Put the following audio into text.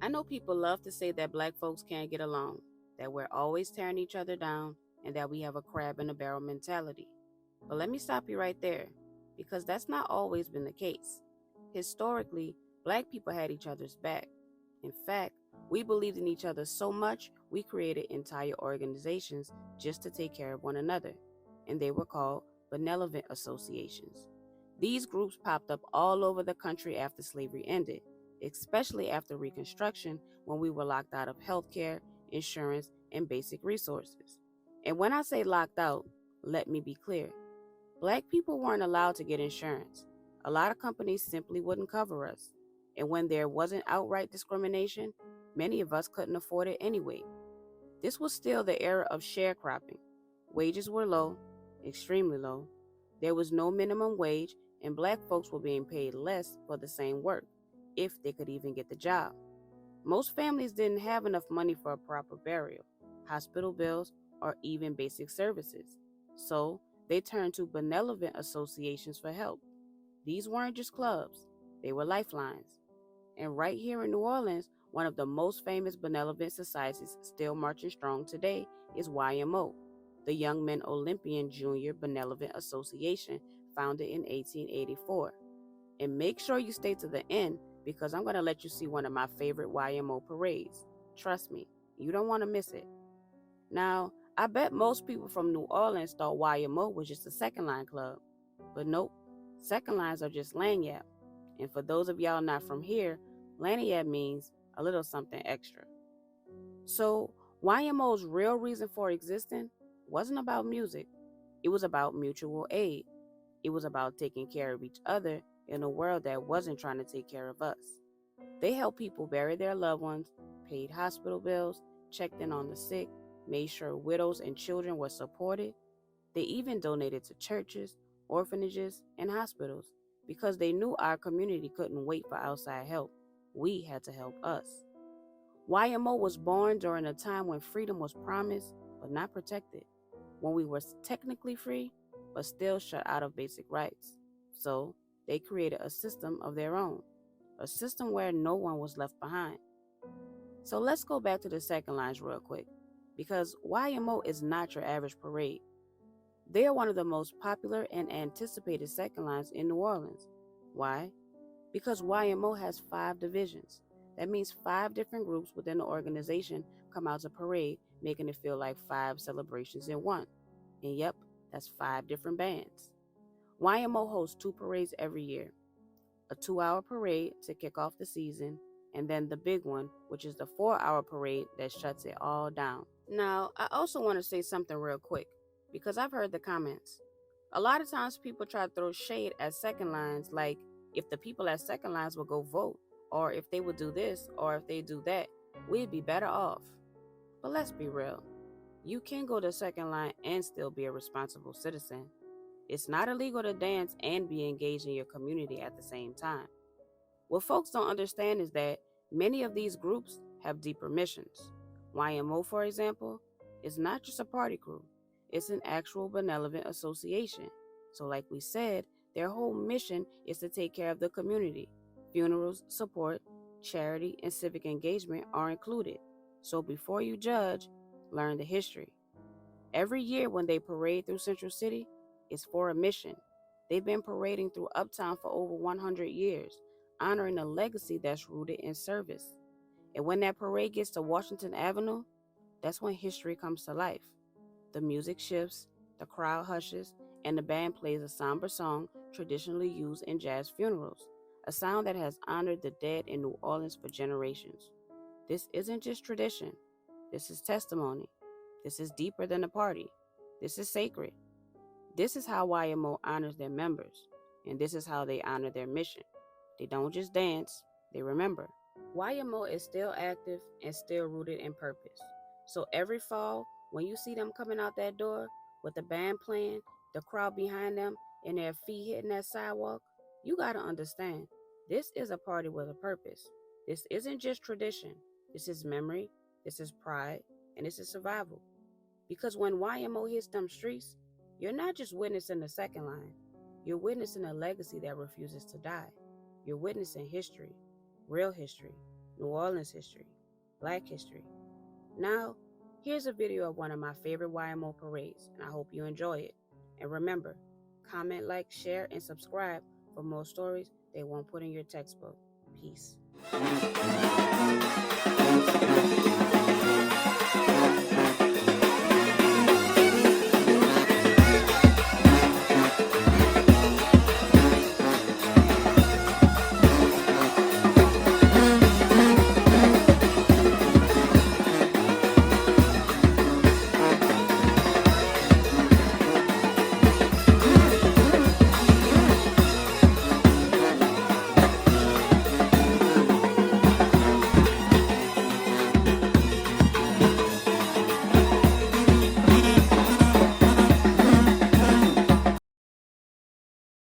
I know people love to say that black folks can't get along, that we're always tearing each other down, and that we have a crab in a barrel mentality. But let me stop you right there, because that's not always been the case. Historically, black people had each other's back. In fact, we believed in each other so much, we created entire organizations just to take care of one another, and they were called Benevolent Associations. These groups popped up all over the country after slavery ended, especially after Reconstruction when we were locked out of healthcare, insurance, and basic resources. And when I say locked out, let me be clear. Black people weren't allowed to get insurance. A lot of companies simply wouldn't cover us. And when there wasn't outright discrimination, many of us couldn't afford it anyway. This was still the era of sharecropping. Wages were low, extremely low. There was no minimum wage, and black folks were being paid less for the same work, if they could even get the job. Most families didn't have enough money for a proper burial, hospital bills, or even basic services. So they turned to benevolent associations for help. These weren't just clubs, they were lifelines. And right here in New Orleans, one of the most famous benevolent societies still marching strong today is YMO, the Young Men Olympian Jr. Benevolent Association, founded in 1884. And make sure you stay to the end because I'm going to let you see one of my favorite YMO parades. Trust me, you don't want to miss it. Now, I bet most people from New Orleans thought YMO was just a Secondline club. But nope, Secondlines are just lanyard. And for those of y'all not from here, lanyard means a little something extra. So, YMO's real reason for existing wasn't about music. It was about mutual aid. It was about taking care of each other in a world that wasn't trying to take care of us. They helped people bury their loved ones, paid hospital bills, checked in on the sick, made sure widows and children were supported. They even donated to churches, orphanages, and hospitals because they knew our community couldn't wait for outside help. We had to help us. YMO was born during a time when freedom was promised but not protected, when we were technically free but still shut out of basic rights. So they created a system of their own, a system where no one was left behind. So let's go back to the Secondlines real quick, because YMO is not your average parade. They are one of the most popular and anticipated Secondlines in New Orleans. Why? Because YMO has 5 divisions. That means 5 different groups within the organization come out to parade, making it feel like 5 celebrations in one. And yep, that's 5 different bands. YMO hosts 2 parades every year, a 2-hour parade to kick off the season, and then the big one, which is the 4-hour parade that shuts it all down. Now, I also want to say something real quick, because I've heard the comments. A lot of times people try to throw shade at Secondlines, like if the people at Secondlines would go vote, or if they would do this, or if they do that, we'd be better off. But let's be real. You can go to Secondline and still be a responsible citizen. It's not illegal to dance and be engaged in your community at the same time. What folks don't understand is that many of these groups have deeper missions. YMO, for example, is not just a party crew. It's an actual benevolent association. So like we said, their whole mission is to take care of the community. Funerals, support, charity, and civic engagement are included. So before you judge, learn the history. Every year when they parade through Central City, it's for a mission. They've been parading through Uptown for over 100 years, honoring a legacy that's rooted in service. And when that parade gets to Washington Avenue, that's when history comes to life. The music shifts, the crowd hushes, and the band plays a somber song traditionally used in jazz funerals, a sound that has honored the dead in New Orleans for generations. This isn't just tradition. This is testimony. This is deeper than a party. This is sacred. This is how YMO honors their members, and this is how they honor their mission. They don't just dance, they remember. YMO is still active and still rooted in purpose. So every fall, when you see them coming out that door with the band playing, the crowd behind them, and their feet hitting that sidewalk, you gotta understand, this is a party with a purpose. This isn't just tradition. This is memory, this is pride, and this is survival. Because when YMO hits them streets, you're not just witnessing the Secondline. You're witnessing a legacy that refuses to die. You're witnessing history, real history. New Orleans history, Black history. Now, here's a video of one of my favorite YMO parades, and I hope you enjoy it. And remember, comment, like, share, and subscribe for more stories they won't put in your textbook. Peace.